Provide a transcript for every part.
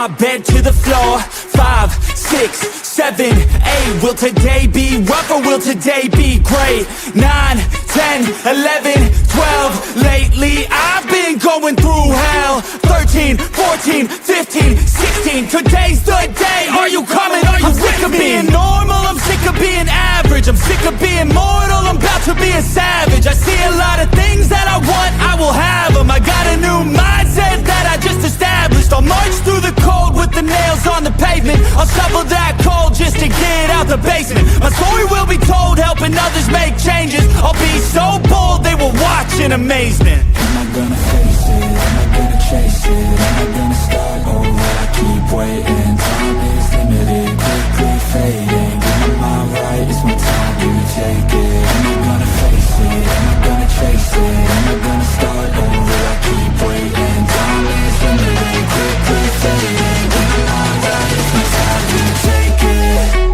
my bed to the floor. 5, 6, 7, 8. Will today be rough or will today be great? 9, 10, 11, 12. Lately I've been going through hell. 13, 14, 15, 16. Today's the day. Are you coming? Are you I'm sick of being normal, I'm sick of being average. I'm sick of being mortal, I'm about to be a savage. I see a lot of things that I want, I will have them. I got a new mindset that I just established. I'll march through the cold with the nails on the pavement. I'll shovel that coal just to get out the basement. My story will be told, helping others make changes. I'll be so bold, they will watch in amazement. Am I gonna face it? Am I gonna chase it? Am I gonna start over? I keep waiting. Time is limited, quickly fading. Get my mind right, it's my time to take it. Am I gonna face it? Am I gonna chase it? Am I gonna start over? I keep waiting. Time is limited, quickly fading. Get my mind right, it's my time to take it.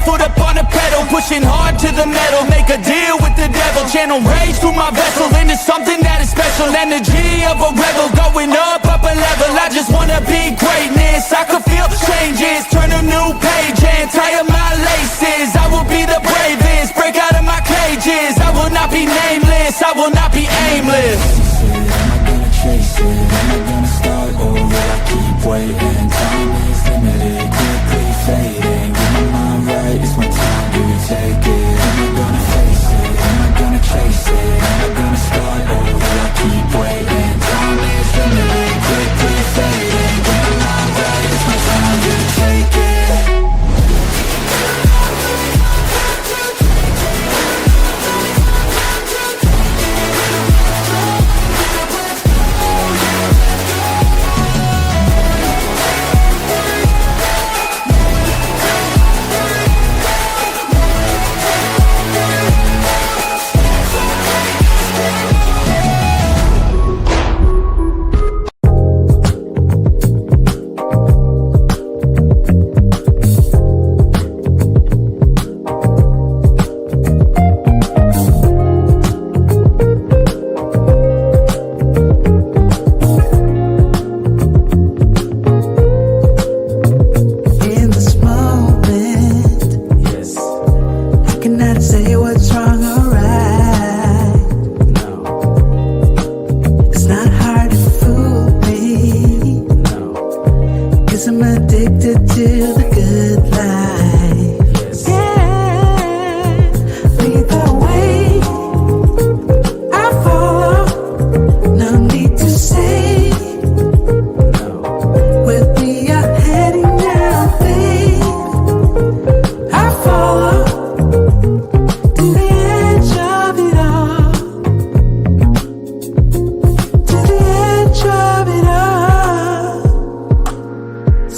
Foot up on the pedal, pushing hard to the metal. Make a deal with the devil, channel rage through my vessel into something that is special. Energy of a rebel, going up a level. I just wanna be greatness, I could feel changes. Turn a new page and tie up my laces. I will be the bravest, break out of my cages. I will not be nameless, I will not be aimless. Am I gonna chase it? Am I gonna start over? I keep waiting. Time is limited, quickly fading. Get my mind right, it's my time to take it. Am I gonna face it? Am I gonna chase it? Am I gonna start over? I keep waiting. Time is limited, quickly fading. Get my mind right, it's my time to take it.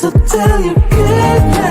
So tell your goodbye.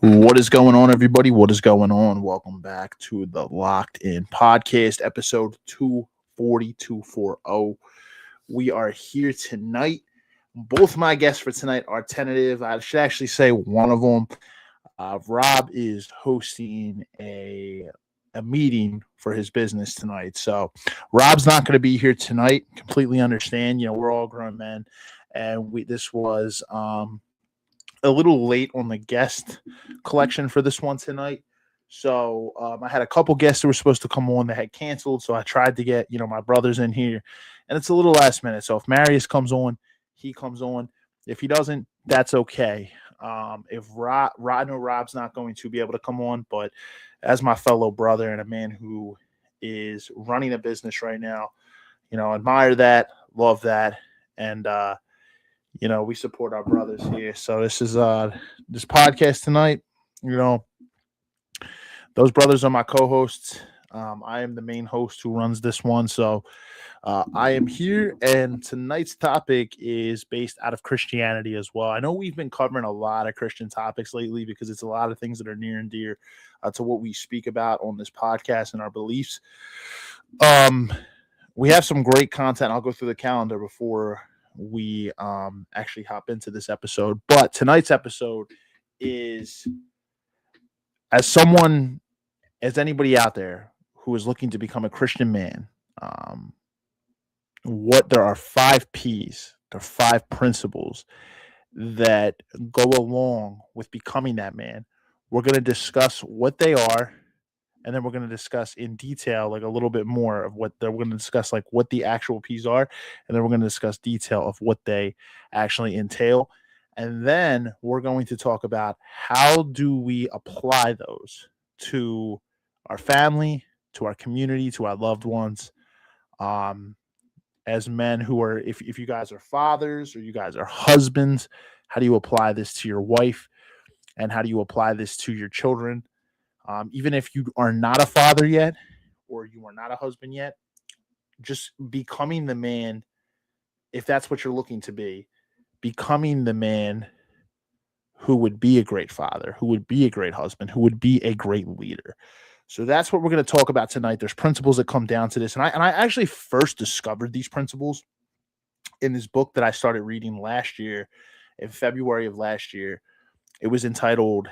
What is going on, everybody? What is going on? Welcome back to the Locked In Podcast, episode 240. We are here tonight. Both my guests for tonight are tentative. I should actually say one of them. Rob is hosting a meeting for his business tonight. So Rob's not going to be here tonight. Completely understand. We're all grown men. And this was a little late on the guest collection for this one tonight. So I had a couple guests that were supposed to come on that had canceled. So I tried to get, my brothers in here. And it's a little last minute. So if Marius comes on, he comes on. If he doesn't, that's okay. If I know Rob's not going to be able to come on, but as my fellow brother and a man who is running a business right now, admire that, love that. And, we support our brothers here. So this is this podcast tonight. Those brothers are my co-hosts. I am the main host who runs this one. So I am here, and tonight's topic is based out of Christianity as well. I know we've been covering a lot of Christian topics lately because it's a lot of things that are near and dear to what we speak about on this podcast and our beliefs. We have some great content. I'll go through the calendar before we actually hop into this episode. But tonight's episode is, as anybody out there who is looking to become a Christian man, there are 5 P's, there are 5 principles that go along with becoming that man. We're going to discuss what they are, and then we're going to discuss in detail, like a little bit more of we're going to discuss like what the actual P's are. And then we're going to discuss detail of what they actually entail. And then we're going to talk about how do we apply those to our family, to our community, to our loved ones. As men who are, if you guys are fathers or you guys are husbands, how do you apply this to your wife? And how do you apply this to your children? Even if you are not a father yet, or you are not a husband yet, just becoming the man, if that's what you're looking to be, becoming the man who would be a great father, who would be a great husband, who would be a great leader. So that's what we're going to talk about tonight. There's principles that come down to this. And I actually first discovered these principles in this book that I started reading last year, in February of last year. It was entitled,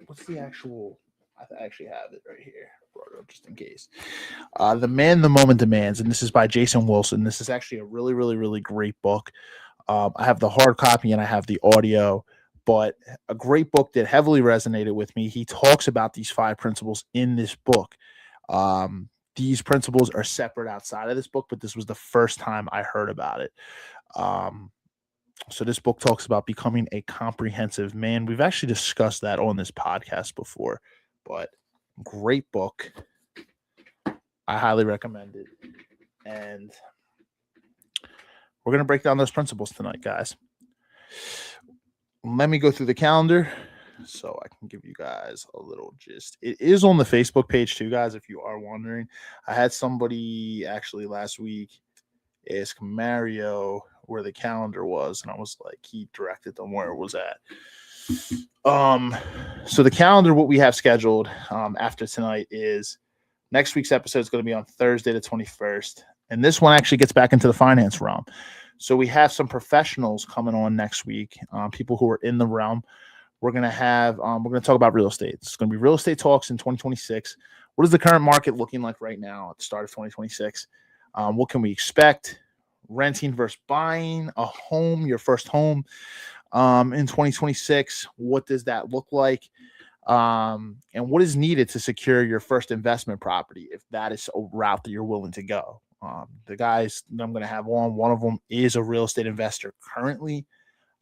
what's the actual, I actually have it right here, brought it up just in case. The Man the Moment Demands, and this is by Jason Wilson. This is actually a really, really, really great book. I have the hard copy and I have the audio, but a great book that heavily resonated with me. He talks about these 5 principles in this book. These principles are separate outside of this book, but this was the first time I heard about it. So this book talks about becoming a comprehensive man. We've actually discussed that on this podcast before, but great book. I highly recommend it. And we're going to break down those principles tonight, guys. Let me go through the calendar so I can give you guys a little gist. It is on the Facebook page too, guys, if you are wondering. I had somebody actually last week ask Mario where the calendar was, and I was like, he directed them where it was at. So the calendar, what we have scheduled after tonight is next week's episode is going to be on Thursday the 21st, and this one actually gets back into the finance realm. So we have some professionals coming on next week, people who are in the realm. We're going to talk about real estate. It's going to be real estate talks in 2026. What is the current market looking like right now at the start of 2026? What can we expect? Renting versus buying a home, your first home in 2026. What does that look like? And what is needed to secure your first investment property if that is a route that you're willing to go? The guys that I'm going to have on, one of them is a real estate investor currently,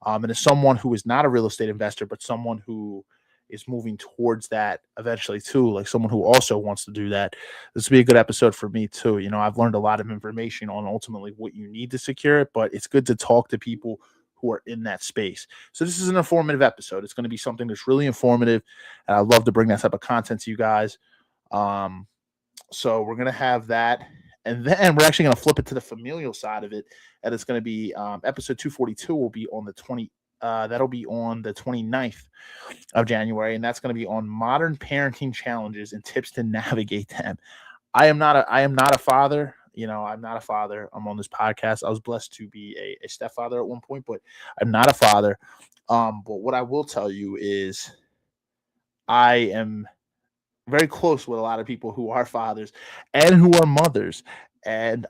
and is someone who is not a real estate investor, but someone who is moving towards that eventually too, like someone who also wants to do that. This will be a good episode for me too. I've learned a lot of information on ultimately what you need to secure it, but it's good to talk to people who are in that space. So this is an informative episode. It's going to be something that's really informative, and I'd love to bring that type of content to you guys. So we're going to have that, and then we're actually going to flip it to the familial side of it, and it's going to be episode 242 will be on the That'll be on the 29th of January, and that's going to be on modern parenting challenges and tips to navigate them. I am not a father. I'm not a father. I'm on this podcast. I was blessed to be a stepfather at one point, but I'm not a father. But what I will tell you is I am very close with a lot of people who are fathers and who are mothers. And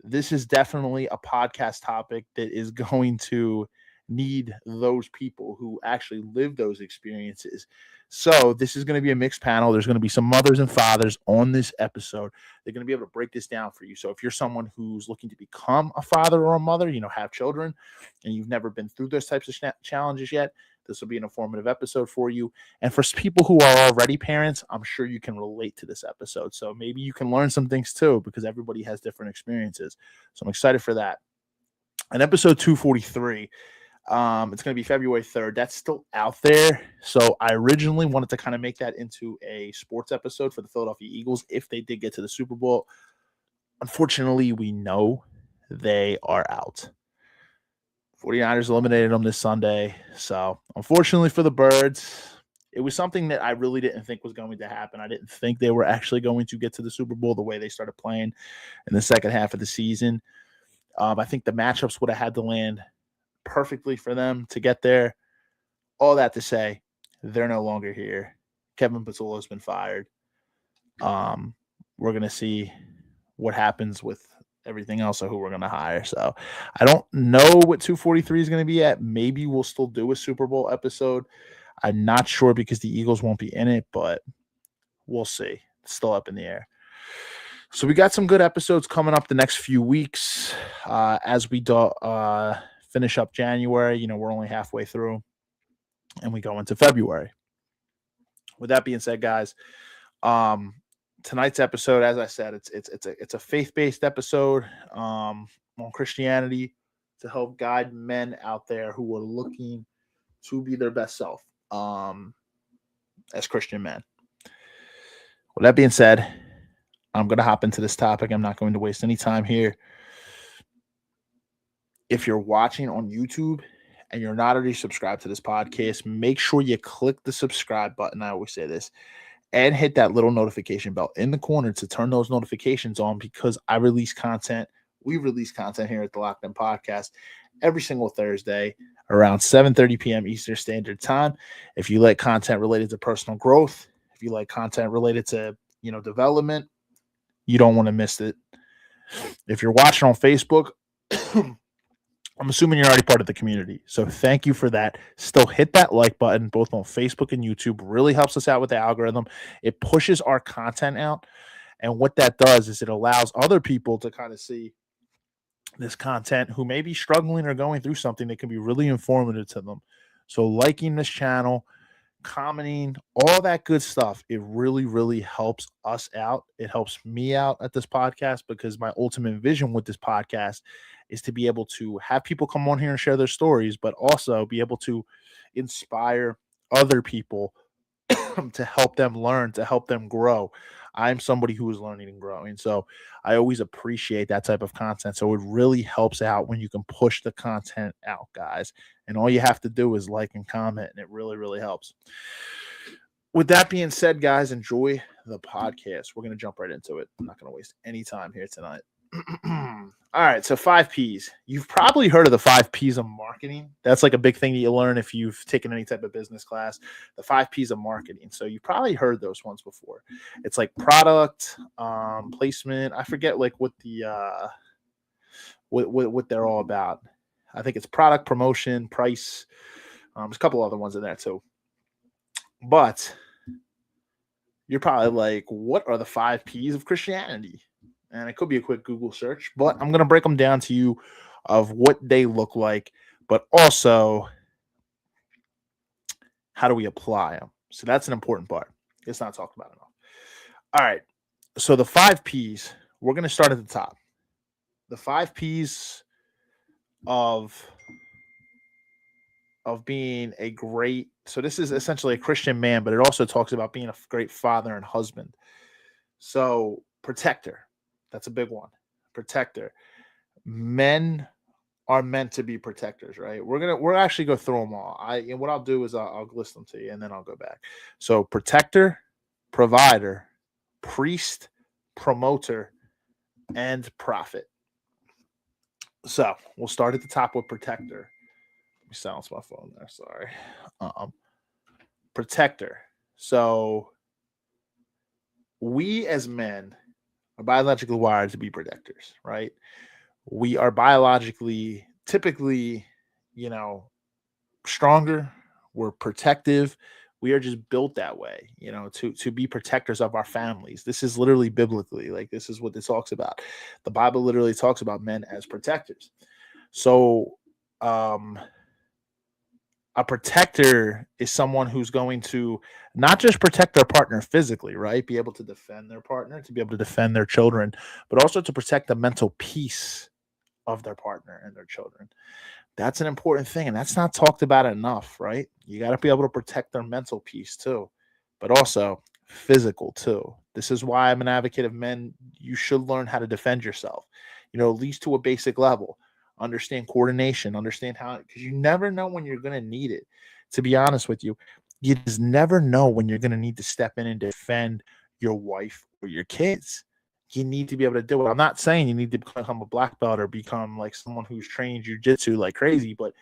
this is definitely a podcast topic that is going to need those people who actually live those experiences. So this is going to be a mixed panel. There's going to be some mothers and fathers on this episode. They're going to be able to break this down for you. So if you're someone who's looking to become a father or a mother, have children, and you've never been through those types of challenges yet, this will be an informative episode for you. And for people who are already parents, I'm sure you can relate to this episode. So maybe you can learn some things too, because everybody has different experiences. So I'm excited for that. And episode 243, it's going to be February 3rd. That's still out there. So I originally wanted to kind of make that into a sports episode for the Philadelphia Eagles if they did get to the Super Bowl. Unfortunately, we know they are out. 49ers eliminated them this Sunday. So, unfortunately for the Birds, it was something that I really didn't think was going to happen. I didn't think they were actually going to get to the Super Bowl the way they started playing in the second half of the season. I think the matchups would have had to land perfectly for them to get there. All that to say, they're no longer here. Kevin Pazzullo's been fired. We're going to see what happens with everything else of who we're going to hire. So I don't know what 243 is going to be at. Maybe we'll still do a Super Bowl episode. I'm not sure because the Eagles won't be in it, but we'll see. It's still up in the air. So we got some good episodes coming up the next few weeks as we finish up January. We're only halfway through and we go into February. With that being said, guys, tonight's episode, as I said, it's a faith-based episode on Christianity to help guide men out there who are looking to be their best self as Christian men. With that being said, I'm going to hop into this topic. I'm not going to waste any time here. If you're watching on YouTube and you're not already subscribed to this podcast, make sure you click the subscribe button. I always say this. And hit that little notification bell in the corner to turn those notifications on, because I release content. We release content here at the Locked In Podcast every single Thursday around 7:30 p.m. Eastern Standard Time. If you like content related to personal growth, if you like content related to development, you don't want to miss it. If you're watching on Facebook, I'm assuming you're already part of the community. So thank you for that. Still hit that like button both on Facebook and YouTube. Really helps us out with the algorithm. It pushes our content out. And what that does is it allows other people to kind of see this content who may be struggling or going through something that can be really informative to them. So liking this channel, commenting, all that good stuff, it really, really helps us out. It helps me out at this podcast, because my ultimate vision with this podcast is to be able to have people come on here and share their stories, but also be able to inspire other people to help them learn, to help them grow. I'm somebody who is learning and growing, so I always appreciate that type of content. So it really helps out when you can push the content out, guys. And all you have to do is like and comment, and it really, really helps. With that being said, guys, enjoy the podcast. We're going to jump right into it. I'm not going to waste any time here tonight. All right, so 5 Ps. You've probably heard of the 5 Ps of marketing. That's like a big thing that you learn if you've taken any type of business class. The 5 Ps of marketing. So you've probably heard those ones before. It's like product, placement. I forget like what the what they're all about. I think it's product, promotion, price. There's a couple other ones in there too. But you're probably like, what are the 5 Ps of Christianity? And it could be a quick Google search, but I'm going to break them down to you of what they look like, but also how do we apply them? So that's an important part. It's not talked about enough. All right. So the 5 Ps, we're going to start at the top. The 5 Ps of being a great, so this is essentially a Christian man, but it also talks about being a great father and husband. So protector. That's a big one. Protector. Men are meant to be protectors, right? We're actually go through them all. And what I'll do is I'll list them to you, and then I'll go back. So protector, provider, priest, promoter, and prophet. So we'll start at the top with protector. Let me silence my phone there. Sorry. Protector. So we as men are biologically wired to be protectors, right? We are biologically typically, stronger. We're protective. We are just built that way, to be protectors of our families. This is literally biblically, like this is what this talks about. The Bible literally talks about men as protectors. So, a protector is someone who's going to not just protect their partner physically, right? Be able to defend their partner, to be able to defend their children, but also to protect the mental peace of their partner and their children. That's an important thing, and that's not talked about enough, right? You got to be able to protect their mental peace too, but also physical too. This is why I'm an advocate of men. You should learn how to defend yourself, at least to a basic level. Understand coordination, understand how, because you never know when you're going to need it. To be honest with you, you just never know when you're going to need to step in and defend your wife or your kids. You need to be able to do it. I'm not saying you need to become a black belt or become like someone who's trained jujitsu like crazy, but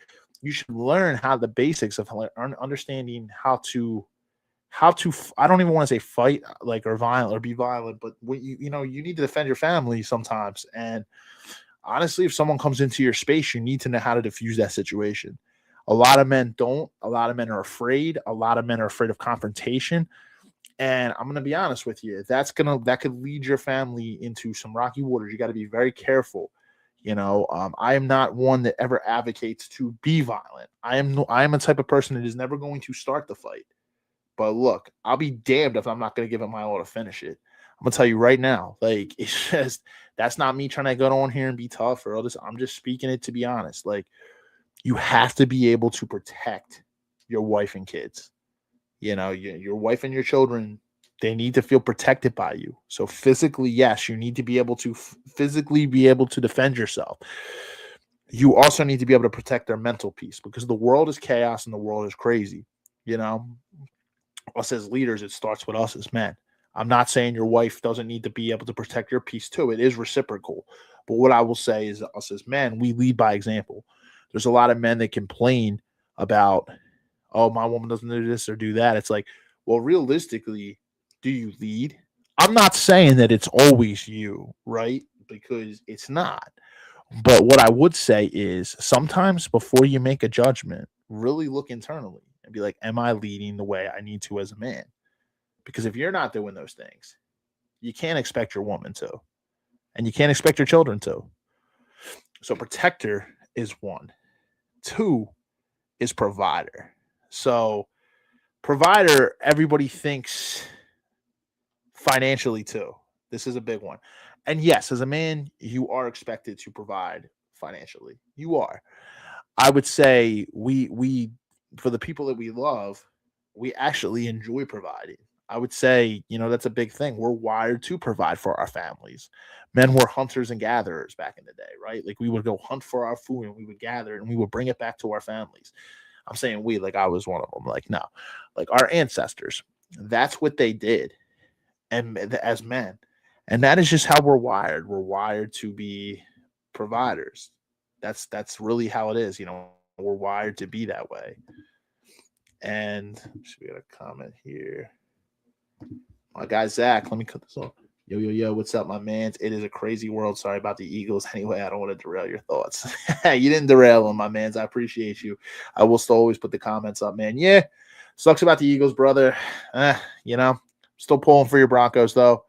you should learn how the basics of understanding how to I don't even want to say fight like or violent or be violent, but when you need to defend your family sometimes. And honestly, if someone comes into your space, you need to know how to diffuse that situation. A lot of men don't. A lot of men are afraid. A lot of men are afraid of confrontation. And I'm going to be honest with you, that could lead your family into some rocky waters. You got to be very careful. I am not one that ever advocates to be violent. I am a type of person that is never going to start the fight. But look, I'll be damned if I'm not going to give it my all to finish it. I'm going to tell you right now, like, it's just, that's not me trying to get on here and be tough or all this. I'm just speaking it to be honest. Like, you have to be able to protect your wife and kids. Your wife and your children, they need to feel protected by you. So physically, yes, you need to be able to physically be able to defend yourself. You also need to be able to protect their mental peace, because the world is chaos and the world is crazy. Us as leaders, it starts with us as men. I'm not saying your wife doesn't need to be able to protect your peace too. It is reciprocal. But what I will say is us as men, we lead by example. There's a lot of men that complain about, oh, my woman doesn't do this or do that. It's like, well, realistically, do you lead? I'm not saying that it's always you, right? Because it's not. But what I would say is sometimes before you make a judgment, really look internally and be like, am I leading the way I need to as a man? Because if you're not doing those things, you can't expect your woman to, and you can't expect your children to. So protector is one. Two is provider. So provider, everybody thinks financially too. This is a big one. And yes, as a man, you are expected to provide financially. You are. I would say we for the people that we love, we actually enjoy providing. I would say, that's a big thing. We're wired to provide for our families. Men were hunters and gatherers back in the day, right? Like we would go hunt for our food and we would gather and we would bring it back to our families. I'm saying we, like I was one of them. Like, no, like our ancestors, that's what they did. And as men, and that is just how we're wired. We're wired to be providers. That's really how it is. We're wired to be that way. And we got a comment here. My guy Zach, let me cut this off. Yo, what's up, my man? It is a crazy world. Sorry about the Eagles. Anyway, I don't want to derail your thoughts. You didn't derail them, my mans. I appreciate you. I will still always put the comments up, man. Yeah, sucks about the Eagles, brother. Still pulling for your Broncos, though.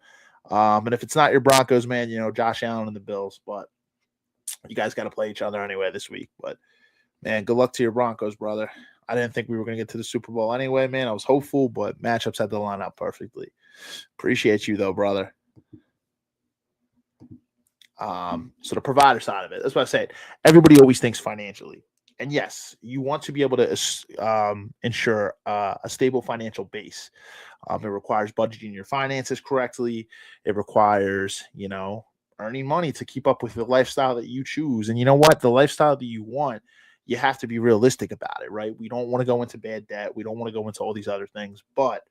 And if it's not your Broncos, man, Josh Allen and the Bills. But you guys got to play each other anyway this week. But, man, good luck to your Broncos, brother. I didn't think we were going to get to the Super Bowl anyway, man. I was hopeful, but matchups had to line up perfectly. Appreciate you, though, brother. So the provider side of it, that's what I said. Everybody always thinks financially. And yes, you want to be able to ensure a stable financial base. It requires budgeting your finances correctly. It requires, earning money to keep up with the lifestyle that you choose. And you know what? The lifestyle that you want, you have to be realistic about it, right? We don't want to go into bad debt. We don't want to go into all these other things. But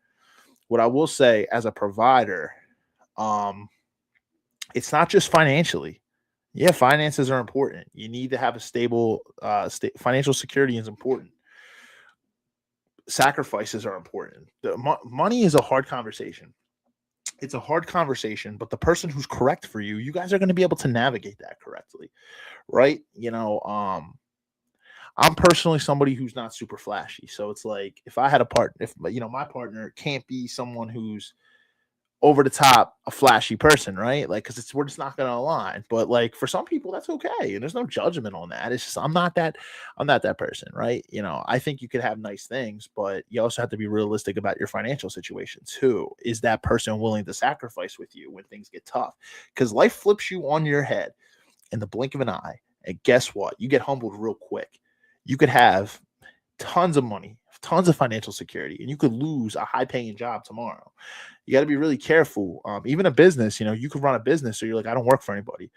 what I will say as a provider, it's not just financially. Yeah, finances are important. You need to have a stable financial security is important. Sacrifices are important. Money is a hard conversation. It's a hard conversation, but the person who's correct for you, you guys are going to be able to navigate that correctly, right? I'm personally somebody who's not super flashy. So it's like if I had a partner, if my partner can't be someone who's over the top, a flashy person, right? Like, because we're just not going to align. But like for some people, that's okay, and there's no judgment on that. It's just I'm not that person, right? I think you could have nice things, but you also have to be realistic about your financial situation too. Is that person willing to sacrifice with you when things get tough? Because life flips you on your head in the blink of an eye, and guess what? You get humbled real quick. You could have tons of money, tons of financial security, and you could lose a high-paying job tomorrow. You got to be really careful. Even a business, you could run a business, so you're like, I don't work for anybody.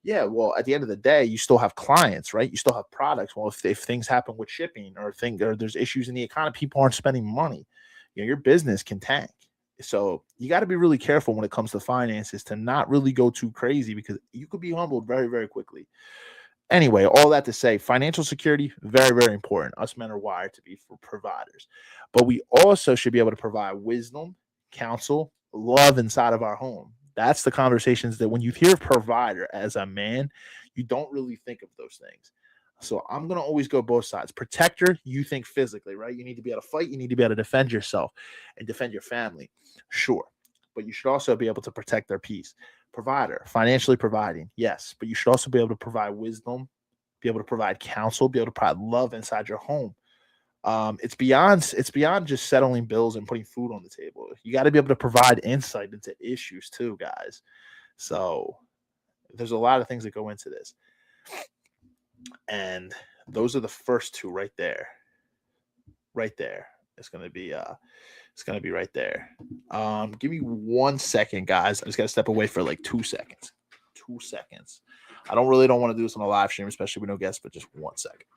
Yeah, well, at the end of the day, you still have clients, right? You still have products. Well, if things happen with shipping or there's issues in the economy, people aren't spending money. Your business can tank. So you got to be really careful when it comes to finances to not really go too crazy because you could be humbled very, very quickly. Anyway, all that to say, financial security, very, very important. Us men are wired to be for providers. But we also should be able to provide wisdom, counsel, love inside of our home. That's the conversations that when you hear provider as a man, you don't really think of those things. So I'm going to always go both sides. Protector, you think physically, right? You need to be able to fight. You need to be able to defend yourself and defend your family. Sure. But you should also be able to protect their peace. Provider, financially providing, yes. But you should also be able to provide wisdom, be able to provide counsel, be able to provide love inside your home. It's beyond just settling bills and putting food on the table. You got to be able to provide insight into issues too, guys. So there's a lot of things that go into this. And those are the first two right there. Right there. It's going to be right there. Give me 1 second, guys. I just got to step away for like 2 seconds. 2 seconds. I don't want to do this on a live stream, especially with no guests, but just 1 second.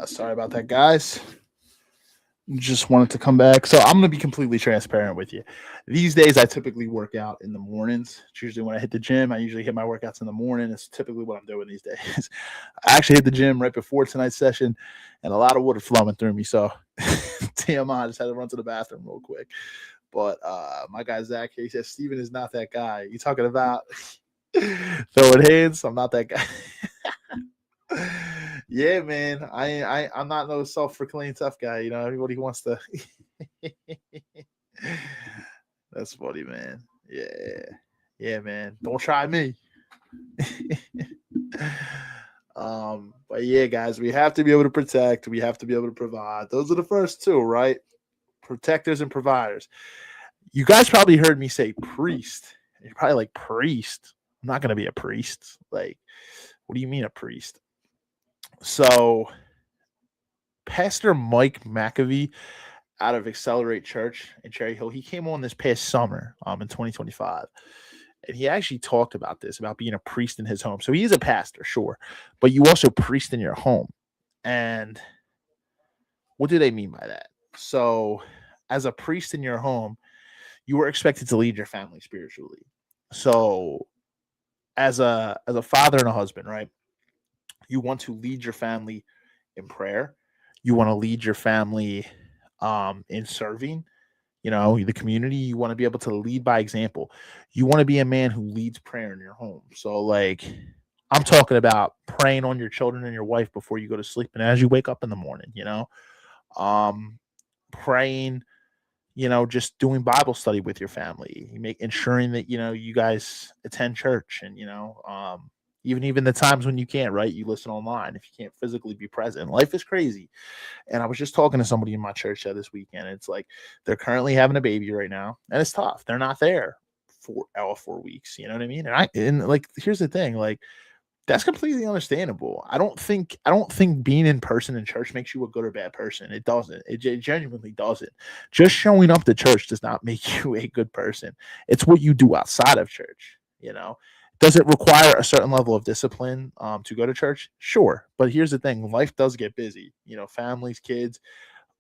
Sorry about that, guys. Just wanted to come back. So I'm going to be completely transparent with you. These days, I typically work out in the mornings. It's usually when I hit the gym. I usually hit my workouts in the morning. It's typically what I'm doing these days. I actually hit the gym right before tonight's session, and a lot of water flowing through me. So TMI, I just had to run to the bathroom real quick. But my guy, Zach, he says, Steven is not that guy. You talking about throwing hands? I'm not that guy. Yeah, man. I'm not no self-proclaimed tough guy. Everybody wants to. That's funny, man. Yeah, man. Don't try me. But yeah, guys, we have to be able to protect. We have to be able to provide. Those are the first two, right? Protectors and providers. You guys probably heard me say priest. You're probably like, priest? I'm not going to be a priest. Like, what do you mean a priest? So Pastor Mike McAvee out of Accelerate Church in Cherry Hill, he came on this past summer in 2025. And he actually talked about this, about being a priest in his home. So he is a pastor, sure, but you also priest in your home. And what do they mean by that? So as a priest in your home, you were expected to lead your family spiritually. So as a father and a husband, right? You want to lead your family in prayer. You want to lead your family in serving, the community. You want to be able to lead by example. You want to be a man who leads prayer in your home. So, like, I'm talking about praying on your children and your wife before you go to sleep and as you wake up in the morning, praying, just doing Bible study with your family. You make ensuring that, you guys attend church and, even the times when you can't, right? You listen online if you can't physically be present. Life is crazy. And I was just talking to somebody in my church this weekend. It's like they're currently having a baby right now, and it's tough. They're not there for 4 weeks. You know what I mean? And like, here's the thing, like, that's completely understandable. I don't think being in person in church makes you a good or bad person. It doesn't. It genuinely doesn't. Just showing up to church does not make you a good person. It's what you do outside of church. Does it require a certain level of discipline to go to church? Sure. But here's the thing. Life does get busy. Families, kids,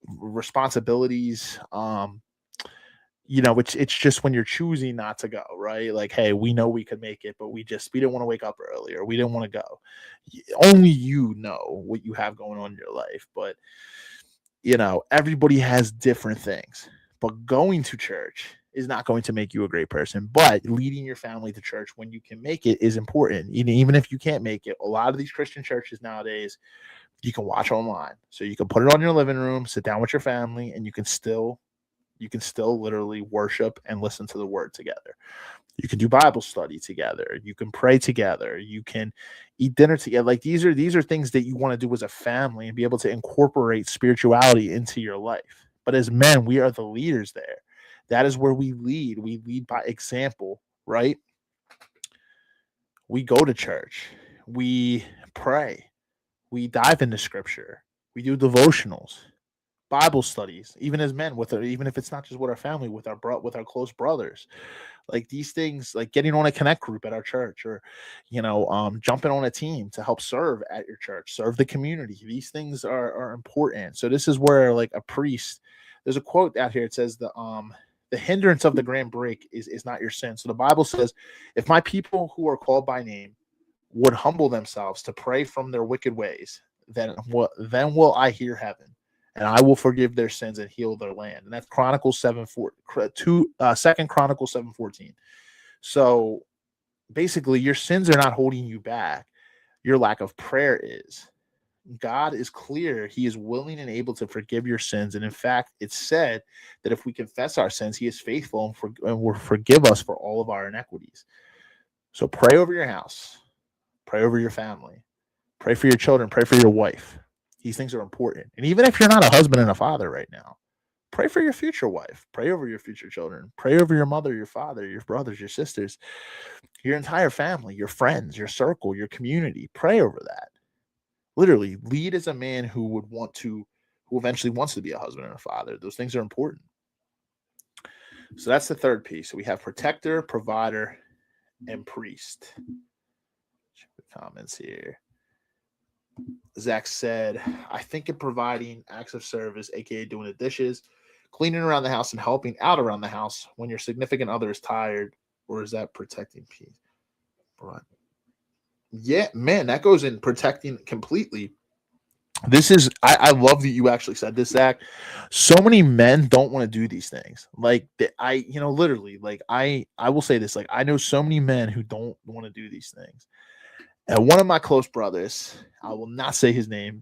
responsibilities. It's just when you're choosing not to go, right? Like, hey, we know we could make it, but we didn't want to wake up earlier. We didn't want to go. Only you know what you have going on in your life. But, everybody has different things. But going to church is not going to make you a great person. But leading your family to church when you can make it is important. Even if you can't make it, a lot of these Christian churches nowadays, you can watch online. So you can put it on your living room, sit down with your family, and you can still literally worship and listen to the word together. You can do Bible study together. You can pray together. You can eat dinner together. Like, these are things that you want to do as a family and be able to incorporate spirituality into your life. But as men, we are the leaders there. That is where we lead. We lead by example, right? We go to church. We pray. We dive into scripture. We do devotionals, Bible studies, even as men, even if it's not just with our family, with our close brothers. Like, these things, like getting on a connect group at our church, or jumping on a team to help serve at your church, serve the community. These things are important. So this is where, like, a priest, there's a quote out here. It says the hindrance of the grand break is not your sin. So the Bible says, if my people who are called by name would humble themselves to pray from their wicked ways, then will I hear heaven, and I will forgive their sins and heal their land. And that's Chronicles 2 Chronicles 7:14. So basically, your sins are not holding you back. Your lack of prayer is. God is clear. He is willing and able to forgive your sins. And in fact, it's said that if we confess our sins, he is faithful and will forgive us for all of our iniquities. So pray over your house. Pray over your family. Pray for your children. Pray for your wife. These things are important. And even if you're not a husband and a father right now, pray for your future wife. Pray over your future children. Pray over your mother, your father, your brothers, your sisters, your entire family, your friends, your circle, your community. Pray over that. Literally, lead as a man who eventually wants to be a husband and a father. Those things are important. So that's the third piece. So we have protector, provider, and priest. Check the comments here. Zach said, I think in providing acts of service, aka doing the dishes, cleaning around the house, and helping out around the house when your significant other is tired, or is that protecting peace? Right. Yeah, man, that goes in protecting completely. I love that you actually said this, Zach. So many men don't want to do these things. Like, literally, like, I will say this, like, I know so many men who don't want to do these things. And one of my close brothers, I will not say his name.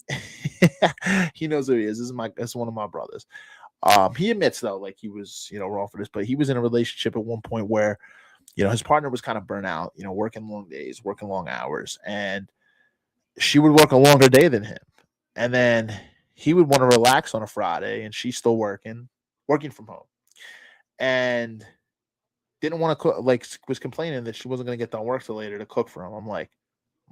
He knows who he is. This is one of my brothers. He admits, though, like, he was, wrong for this, but he was in a relationship at one point where, his partner was kind of burnt out, working long days, working long hours, and she would work a longer day than him. And then he would want to relax on a Friday, and she's still working from home, and didn't want to cook, like, was complaining that she wasn't going to get done work till later to cook for him. I'm like,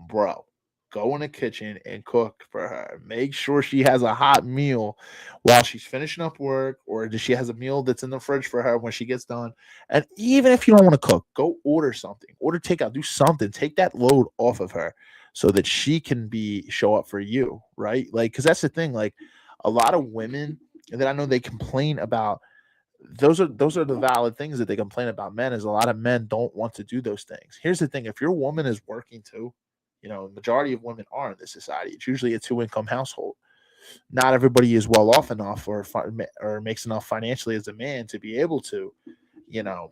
bro, go in the kitchen and cook for her. Make sure she has a hot meal while she's finishing up work, or she has a meal that's in the fridge for her when she gets done. And even if you don't want to cook, go order something, order takeout, do something, take that load off of her so that she can show up for you, right? Like, because that's the thing, like, a lot of women that I know, they complain about, those are the valid things that they complain about men, is a lot of men don't want to do those things. Here's the thing, if your woman is working too, majority of women are in this society. It's usually a 2-income household. Not everybody is well off enough or makes enough financially as a man to be able to, you know,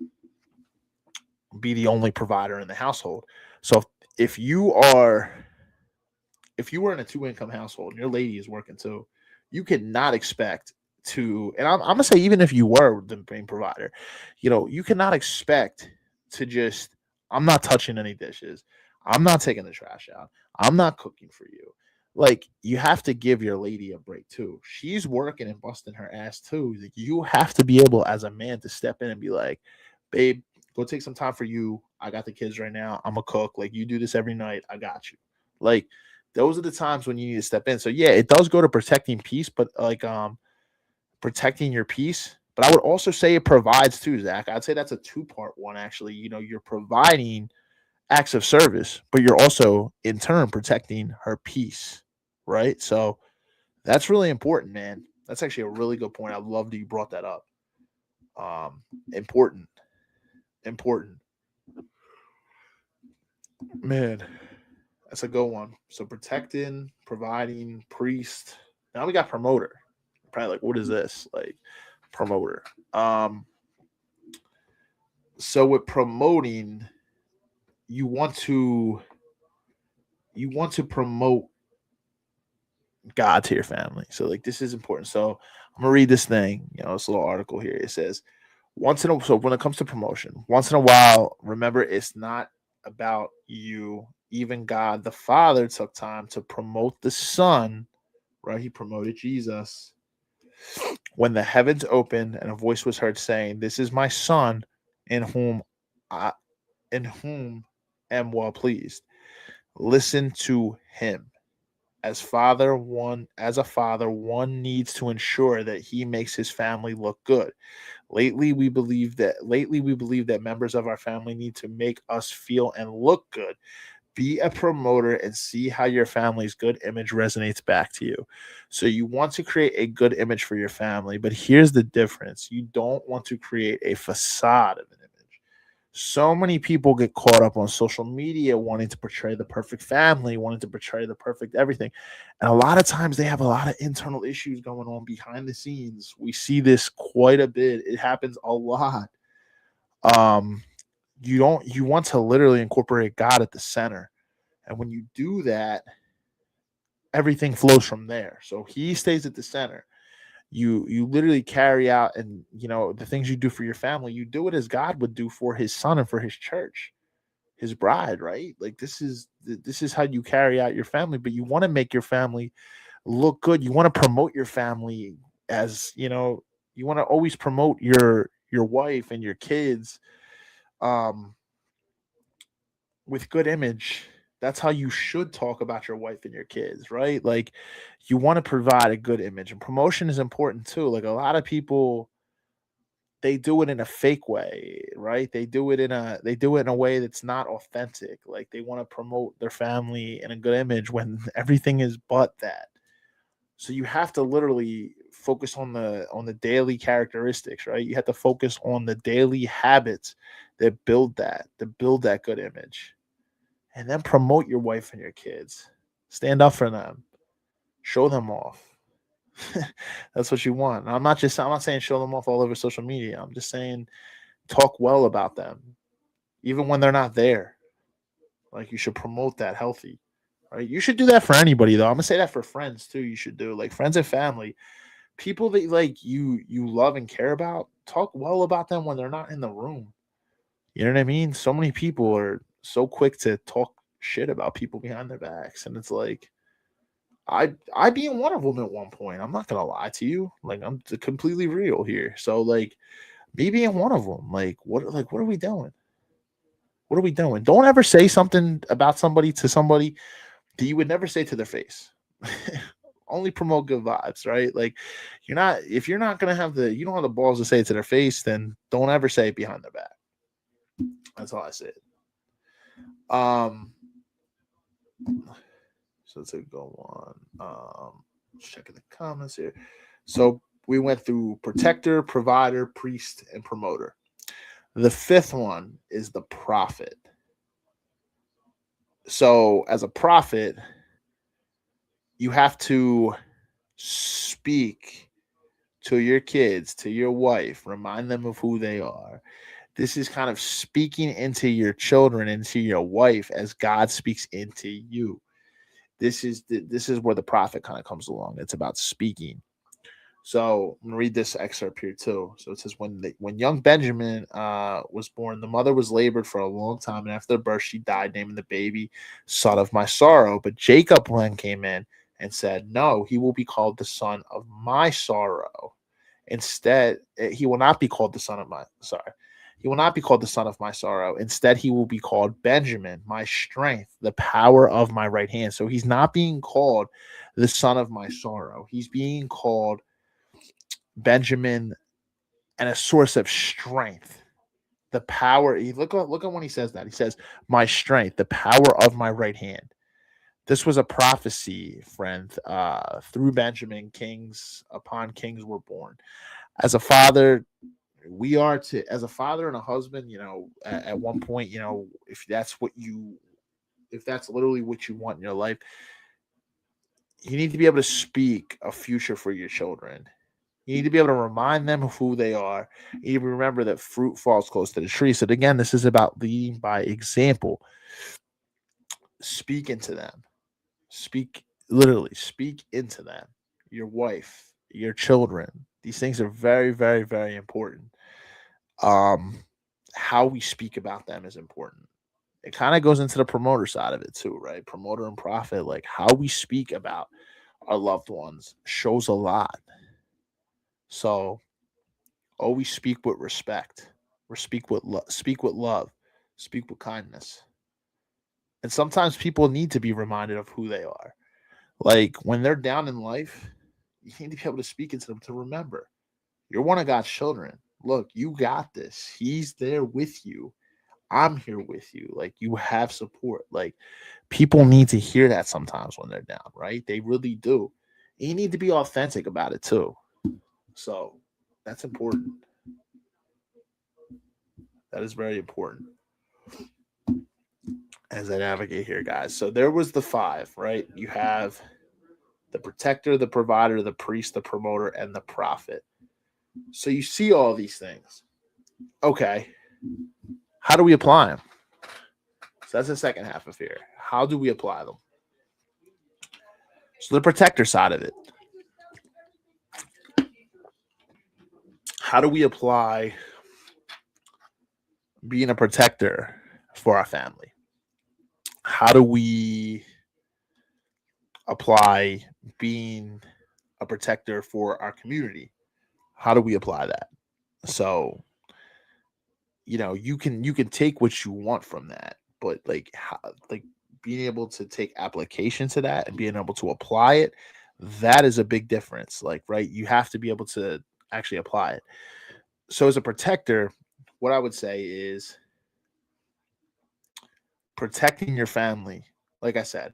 be the only provider in the household. So if you are in a 2-income household and your lady is working too, you cannot expect to, and I'm gonna say, even if you were the main provider, you cannot expect to just, I'm not touching any dishes, I'm not taking the trash out, I'm not cooking for you. Like, you have to give your lady a break too. She's working and busting her ass too. Like, you have to be able as a man to step in and be like, babe, go take some time for you. I got the kids right now. I'm a cook. Like, you do this every night. I got you. Like, those are the times when you need to step in. So yeah, it does go to protecting peace, but protecting your peace. But I would also say it provides too, Zach. I'd say that's a 2-part one, actually. You're providing acts of service, but you're also in turn protecting her peace, right? So that's really important, man. That's actually a really good point. I love that you brought that up. Important, man. That's a good one. So protecting, providing, priest. Now we got promoter. Probably like, what is this? Like, promoter. So with promoting, you want to promote God to your family. So like, this is important. So I'm gonna read this thing. This little article here. It says, so when it comes to promotion, once in a while, remember, it's not about you. Even God the Father took time to promote the Son, right? He promoted Jesus. When the heavens opened and a voice was heard saying, "This is my Son, in whom am well pleased. Listen to him." As a father, one needs to ensure that he makes his family look good. Lately, we believe that members of our family need to make us feel and look good. Be a promoter and see how your family's good image resonates back to you. So you want to create a good image for your family, but here's the difference. You don't want to create a facade of an image. So many people get caught up on social media wanting to portray the perfect family, wanting to portray the perfect everything. And a lot of times they have a lot of internal issues going on behind the scenes. We see this quite a bit. It happens a lot. You want to literally incorporate God at the center. And when you do that, everything flows from there. So he stays at the center. You literally carry out, and the things you do for your family, you do it as God would do for his son and for his church, his bride, right? Like, this is how you carry out your family, but you want to make your family look good. You want to promote your family as, you want to always promote your wife and your kids with good image. That's how you should talk about your wife and your kids, right? Like, you want to provide a good image, and promotion is important too. Like, a lot of people, they do it in a fake way, right? They do it in a way that's not authentic. Like, they want to promote their family in a good image when everything is but that. So you have to literally focus on the daily characteristics, right? You have to focus on the daily habits that build that good image. And then promote your wife and your kids. Stand up for them. Show them off. That's what you want. And I'm not saying show them off all over social media. I'm just saying talk well about them, even when they're not there. Like, you should promote that healthy. Right? You should do that for anybody, though. I'm gonna say that for friends too. You should do, like, friends and family, people that like you love and care about. Talk well about them when they're not in the room. You know what I mean? So many people are so quick to talk shit about people behind their backs, and it's like, I being one of them at one point. I'm not gonna lie to you. Like, I'm completely real here. So like, me being one of them, like what are we doing? What are we doing? Don't ever say something about somebody to somebody that you would never say to their face. Only promote good vibes, right? Like, if you're not gonna have you don't have the balls to say it to their face, then don't ever say it behind their back. That's all I said. So let's go on. Checking the comments here. So we went through protector, provider, priest, and promoter. The fifth one is the prophet. So as a prophet, you have to speak to your kids, to your wife, remind them of who they are. This is kind of speaking into your children, into your wife, as God speaks into you. This is where the prophet kind of comes along. It's about speaking. So I'm gonna read this excerpt here too. So it says, when young Benjamin was born, the mother was labored for a long time, and after the birth, she died, naming the baby "Son of My Sorrow." But Jacob then came in and said, "No, he will be called the son of my sorrow. Instead, he will not be called the son of my sorry. He will not be called the son of my sorrow. Instead, he will be called Benjamin, my strength, the power of my right hand." So he's not being called the son of my sorrow. He's being called Benjamin and a source of strength. The power. Look at when he says that. He says, "My strength, the power of my right hand." This was a prophecy, friend. Through Benjamin, kings upon kings were born. As a father, we are to, as a father and a husband, at one point, if that's literally what you want in your life, you need to be able to speak a future for your children. You need to be able to remind them of who they are. You need to remember that fruit falls close to the tree. So again, this is about leading by example. Speak into them. Speak into them. Your wife, your children. These things are very, very, very important. Um, how we speak about them is important. It kind of goes into the promoter side of it too, right? Promoter and prophet, like how we speak about our loved ones shows a lot. So always speak with respect, or speak with love, speak with kindness. And sometimes people need to be reminded of who they are. Like when they're down in life, you need to be able to speak into them to remember you're one of God's children. Look, you got this. He's there with you. I'm here with you. Like you have support. Like people need to hear that sometimes when they're down, right? They really do. And you need to be authentic about it too. So that's important. That is very important as I navigate here, guys. So there was the five, right? You have the protector, the provider, the priest, the promoter, and the prophet. So you see all these things. Okay. How do we apply them? So that's the second half of here. How do we apply them? So the protector side of it. How do we apply being a protector for our family? How do we apply being a protector for our community? How do we apply that? So, you can take what you want from that, but like being able to take application to that and being able to apply it, that is a big difference. Like, right, you have to be able to actually apply it. So as a protector, what I would say is protecting your family, like I said,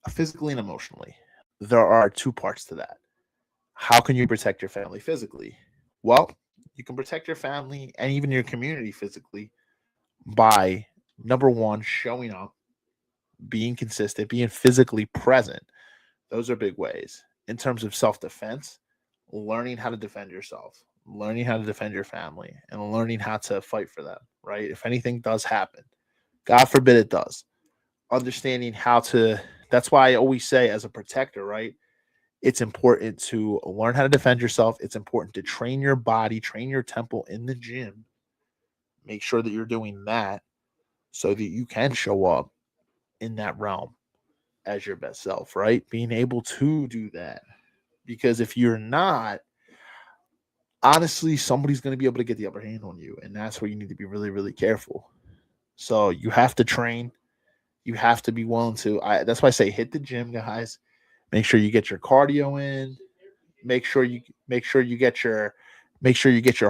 physically and emotionally. There are two parts to that. How can you protect your family physically? Well, you can protect your family and even your community physically by number one, showing up, being consistent, being physically present. Those are big ways. In terms of self defense, learning how to defend yourself, learning how to defend your family, and learning how to fight for them, right? If anything does happen, God forbid it does, understanding how to, that's why I always say, as a protector, right? It's important to learn how to defend yourself. It's important to train your body, train your temple in the gym. Make sure that you're doing that so that you can show up in that realm as your best self, right? Being able to do that. Because if you're not, honestly, somebody's going to be able to get the upper hand on you. And that's where you need to be really, really careful. So you have to train. You have to be willing to. That's why I say hit the gym, guys. Make sure you get your cardio in. Make sure you get your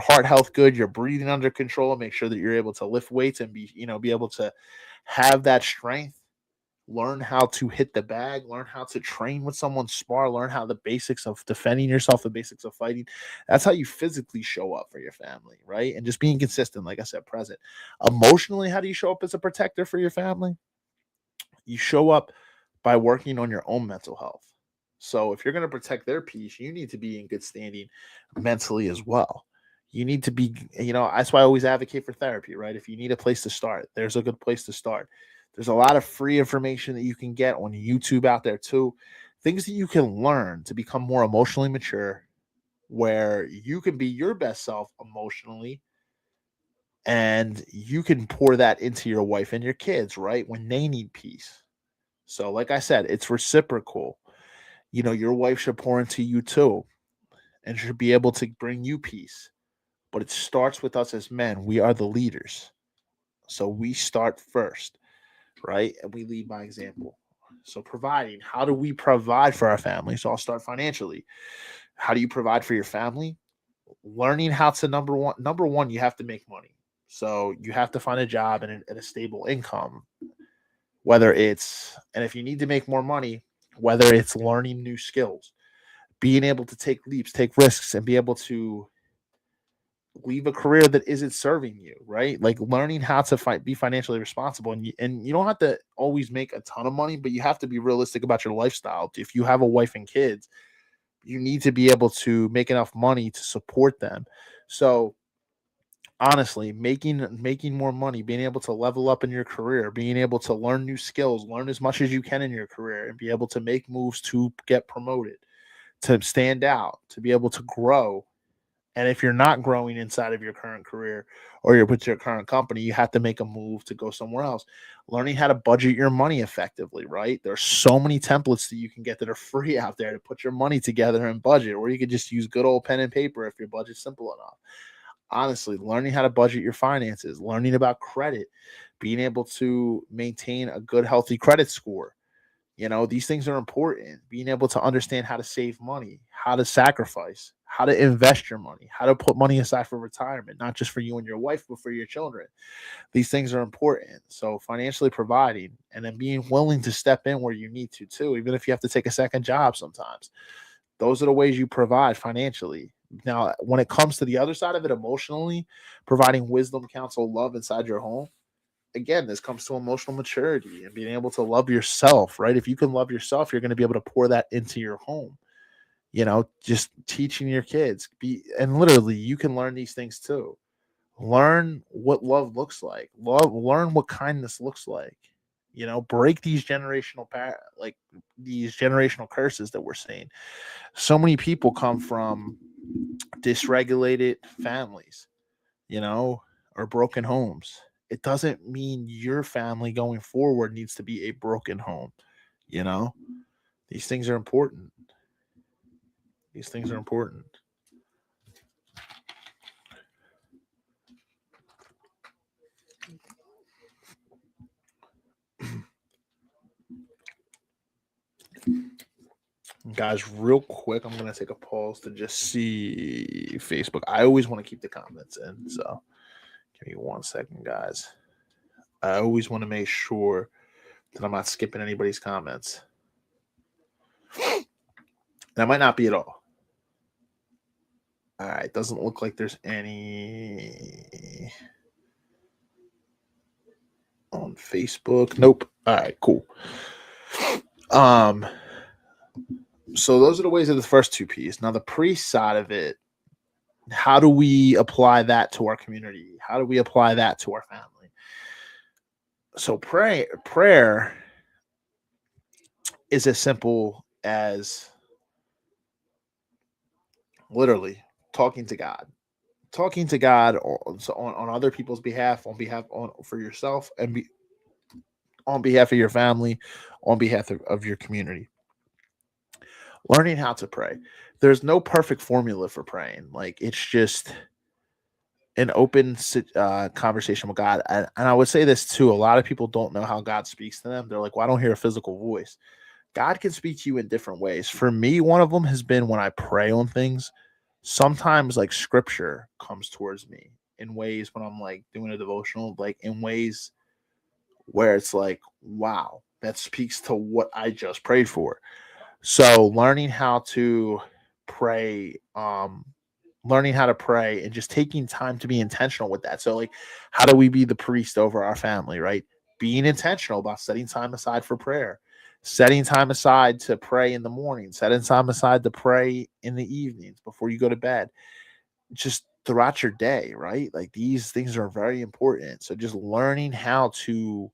heart health good, your breathing under control. Make sure that you're able to lift weights and be able to have that strength. Learn how to hit the bag, learn how to train with someone, spar, learn how the basics of defending yourself, the basics of fighting. That's how you physically show up for your family, right? And just being consistent, like I said, present. Emotionally, how do you show up as a protector for your family? You show up by working on your own mental health. So if you're going to protect their peace, you need to be in good standing mentally as well. You need to be, that's why I always advocate for therapy, right? If you need a place to start, there's a good place to start. There's a lot of free information that you can get on YouTube out there too. Things that you can learn to become more emotionally mature, where you can be your best self emotionally, and you can pour that into your wife and your kids, right? When they need peace. So, like I said, it's reciprocal. Your wife should pour into you too and should be able to bring you peace. But it starts with us as men. We are the leaders. So we start first, right? And we lead by example. So providing, how do we provide for our family? So I'll start financially. How do you provide for your family? Learning how to number one, you have to make money. So you have to find a job and a stable income. And if you need to make more money, whether it's learning new skills, being able to take leaps, take risks, and be able to leave a career that isn't serving you, right? Like learning how to be financially responsible. And you don't have to always make a ton of money, but you have to be realistic about your lifestyle. If you have a wife and kids, you need to be able to make enough money to support them. So honestly, making more money, being able to level up in your career, being able to learn new skills, learn as much as you can in your career, and be able to make moves to get promoted, to stand out, to be able to grow. And if you're not growing inside of your current career or you're with your current company, you have to make a move to go somewhere else. Learning how to budget your money effectively, right? There's so many templates that you can get that are free out there to put your money together and budget, or you could just use good old pen and paper if your budget's simple enough. Honestly, learning how to budget your finances, learning about credit, being able to maintain a good, healthy credit score. These things are important. Being able to understand how to save money, how to sacrifice, how to invest your money, how to put money aside for retirement, not just for you and your wife, but for your children. These things are important. So financially providing, and then being willing to step in where you need to too, even if you have to take a second job sometimes. Those are the ways you provide financially. Now, when it comes to the other side of it, emotionally, providing wisdom, counsel, love inside your home, again, this comes to emotional maturity and being able to love yourself, right? If you can love yourself, you're going to be able to pour that into your home. Just teaching your kids. And literally, you can learn these things too. Learn what love looks like. Learn what kindness looks like. Break these these generational curses that we're seeing. So many people come from dysregulated families, or broken homes. It doesn't mean your family going forward needs to be a broken home. These things are important. These things are important. Guys, real quick, I'm going to take a pause to just see Facebook. I always want to keep the comments in, so give me 1 second, guys. I always want to make sure that I'm not skipping anybody's comments. That might not be at all. All right, doesn't look like there's any on Facebook. Nope. All right, cool. So those are the ways of the first two P's. Now the priest side of it, how do we apply that to our community? How do we apply that to our family? So prayer is as simple as literally talking to God on other people's behalf, for yourself, and on behalf of your family, on behalf of your community. Learning how to pray. There's no perfect formula for praying. Like, it's just an open conversation with God. And I would say this too. A lot of people don't know how God speaks to them. They're like, well, I don't hear a physical voice. God can speak to you in different ways. For me, one of them has been when I pray on things. Sometimes like scripture comes towards me in ways when I'm like doing a devotional, like in ways where it's like, wow, that speaks to what I just prayed for. So learning how to pray, and just taking time to be intentional with that. So like, how do we be the priest over our family, right? being intentional about setting time aside for prayer, setting time aside to pray in the morning, setting time aside to pray in the evenings before you go to bed, just throughout your day, right? Like these things are very important. So just learning how to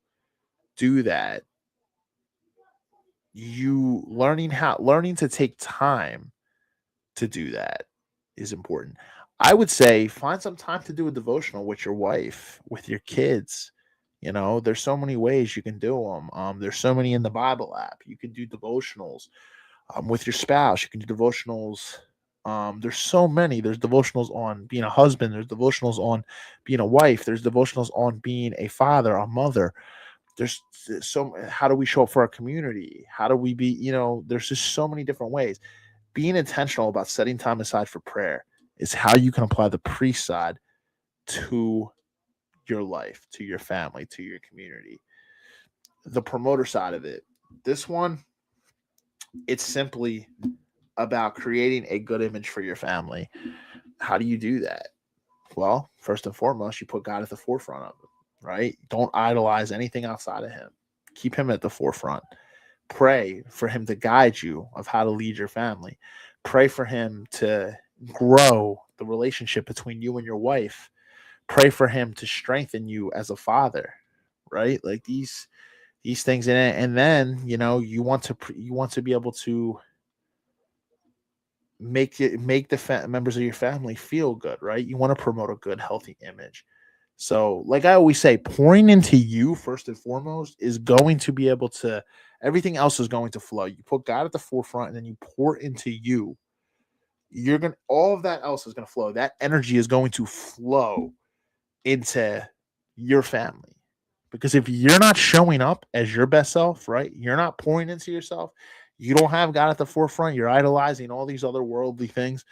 do that, learning to take time to do that is important. I would say find some time to do a devotional with your wife, with your kids. There's so many ways you can do them. There's so many in the Bible app. You can do devotionals with your spouse. You can do devotionals. There's so many. There's devotionals on being a husband. There's devotionals on being a wife. There's devotionals on being a father, a mother. There's so how do we show up for our community? How do we be, there's just so many different ways. Being intentional about setting time aside for prayer is how you can apply the priest side to your life, to your family, to your community. The promoter side of it, this one, it's simply about creating a good image for your family. How do you do that? Well, first and foremost, you put God at the forefront of it, right? Don't idolize anything outside of him. Keep him at the forefront. Pray for him to guide you of how to lead your family. Pray for him to grow the relationship between you and your wife. Pray for him to strengthen you as a father, right? Like these things in it. And then, you want to be able to make the members of your family feel good, right? You want to promote a good, healthy image. So, like I always say, pouring into you first and foremost is going to be able to, everything else is going to flow. You put God at the forefront and then you pour into you. All of that else is going to flow. That energy is going to flow into your family. Because if you're not showing up as your best self, right? You're not pouring into yourself. You don't have God at the forefront. You're idolizing all these other worldly things.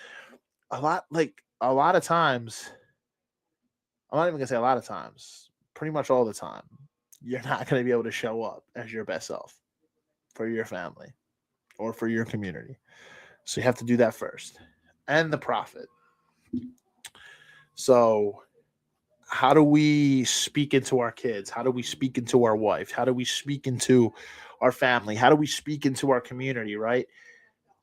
A lot of times, I'm not even gonna say a lot of times, pretty much all the time, you're not gonna be able to show up as your best self for your family or for your community. So you have to do that first. And the prophet. So how do we speak into our kids? How do we speak into our wife? How do we speak into our family? How do we speak into our community, right?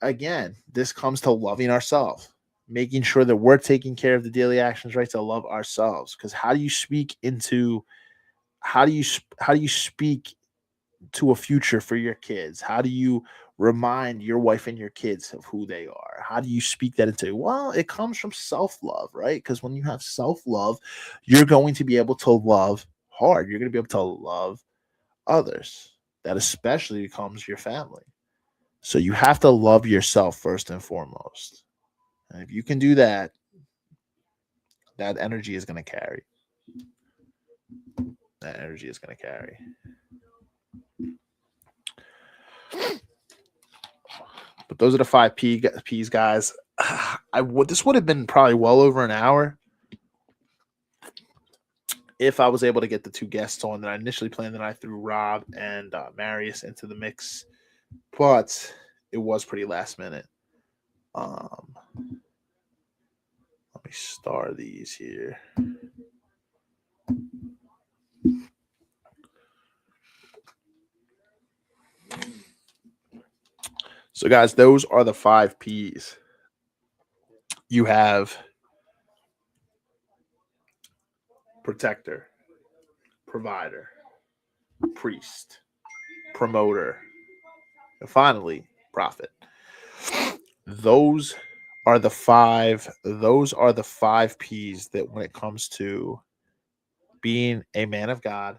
Again, this comes to loving ourselves, making sure that we're taking care of the daily actions, right, to love ourselves. Because how do you speak to a future for your kids? How do you remind your wife and your kids of who they are? How do you speak that into? Well, it comes from self-love, right? Because when you have self-love, you're going to be able to love hard. You're going to be able to love others. That especially becomes your family. So you have to love yourself first and foremost. And if you can do that, that energy is going to carry. That energy is going to carry. But those are the 5 P's, guys. This would have been probably well over an hour if I was able to get the 2 guests on that I initially planned. That I threw Rob and Marius into the mix, but it was pretty last minute. Let me star these here. So, guys, those are the 5 P's. You have protector, provider, priest, promoter, and finally, prophet. Those are the 5 P's that when it comes to being a man of God,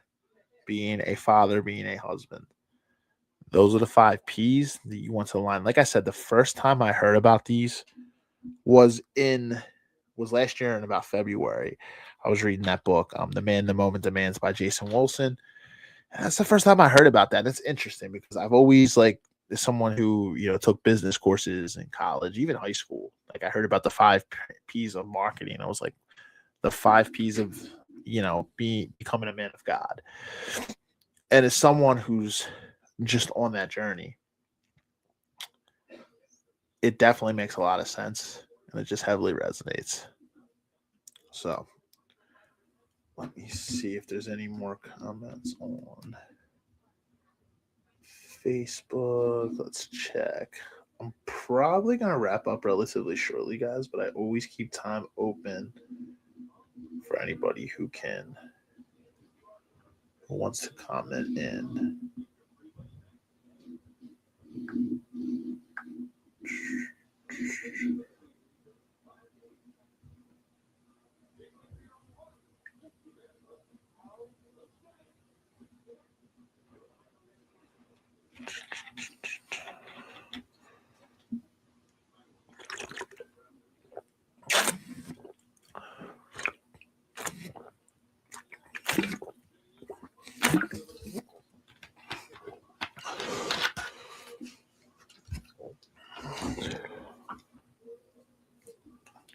being a father, being a husband. Those are the 5 P's that you want to align. Like I said, the first time I heard about these was last year in about February. I was reading that book, The Man the Moment Demands by Jason Wilson. And that's the first time I heard about that. It's interesting because I've always someone who, took business courses in college, even high school. Like I heard about the 5 P's of marketing. I was like, the 5 P's of, becoming a man of God. And as someone who's just on that journey, it definitely makes a lot of sense and it just heavily resonates. So Let me see if there's any more comments on Facebook. Let's check. I'm probably going to wrap up relatively shortly, guys, but I always keep time open for anybody who wants to comment in.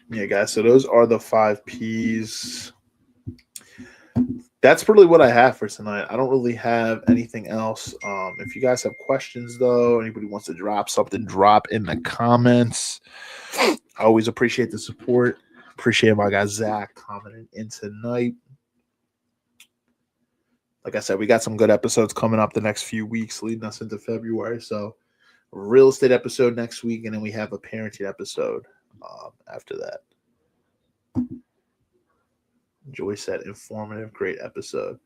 Yeah, guys, so those are the 5 Ps. That's really what I have for tonight. I don't really have anything else. If you guys have questions, though, anybody wants to drop something, drop in the comments. I always appreciate the support. Appreciate my guy Zach commenting in tonight. Like I said, we got some good episodes coming up the next few weeks leading us into February. So a real estate episode next week, and then we have a parenting episode after that. Joy said, informative, great episode.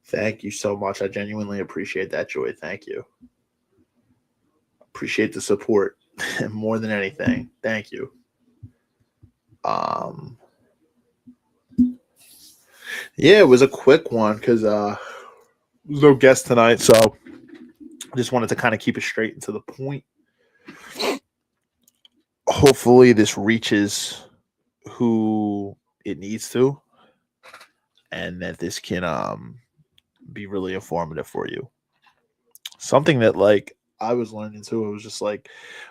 Thank you so much. I genuinely appreciate that, Joy. Thank you. Appreciate the support more than anything. Thank you. Yeah, it was a quick one because there's no guest tonight, so I just wanted to kind of keep it straight and to the point. Hopefully this reaches who it needs to, and that this can be really informative for you. Something that like I was learning too, it was just like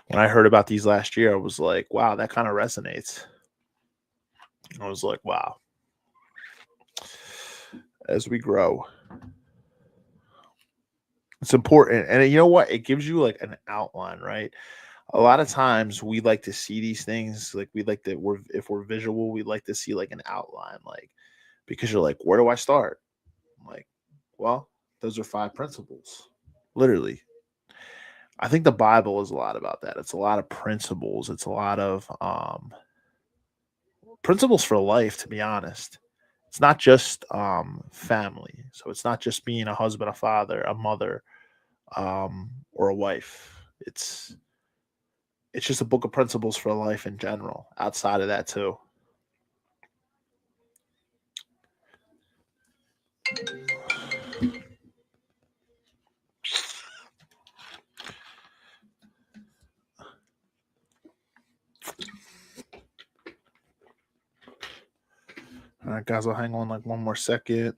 when I heard about these last year, I was like, wow, that kind of resonates. I was like, wow. As we grow, it's important. And you know what? It gives you like an outline, right? A lot of times we like to see these things, like we like to, if we're visual, we like to see like an outline, like, because you're like, where do I start? I'm like, well, those are 5 principles, literally. I think the Bible is a lot about that. It's a lot of principles. It's a lot of principles for life, to be honest. It's not just family. So it's not just being a husband, a father, a mother, or a wife. It's just a book of principles for life in general. Outside of that, too. All right, guys, I'll hang on like one more second.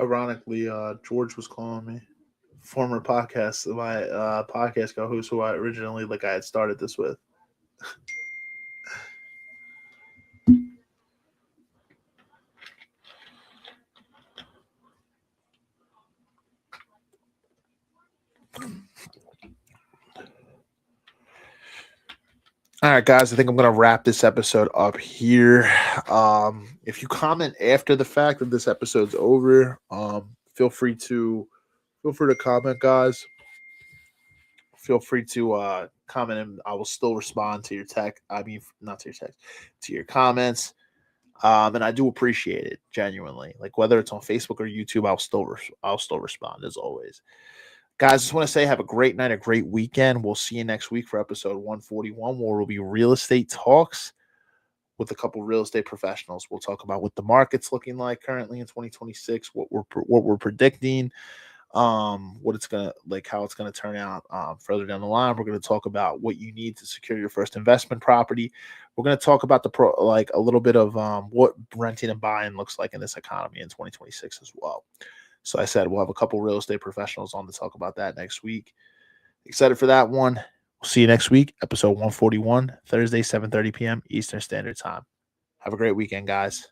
Ironically, George was calling me, former podcast, my podcast co-host who I originally I had started this with. All right, guys, I think I'm going to wrap this episode up here. If you comment after the fact that this episode's over, feel free to comment, guys. Feel free to comment, and I will still respond to your text. I mean, not to your text, to your comments. And I do appreciate it genuinely. Like whether it's on Facebook or YouTube, I'll still respond as always. Guys, just want to say have a great night, a great weekend. We'll see you next week for episode 141, where will be real estate talks with a couple real estate professionals. We'll talk about what the market's looking like currently in 2026, what we're predicting, what it's gonna how it's gonna turn out further down the line. We're gonna talk about what you need to secure your first investment property. We're gonna talk about a little bit of what renting and buying looks like in this economy in 2026 as well. So I said we'll have a couple real estate professionals on to talk about that next week. Excited for that one. We'll see you next week, episode 141, Thursday, 7:30 p.m. Eastern Standard Time. Have a great weekend, guys.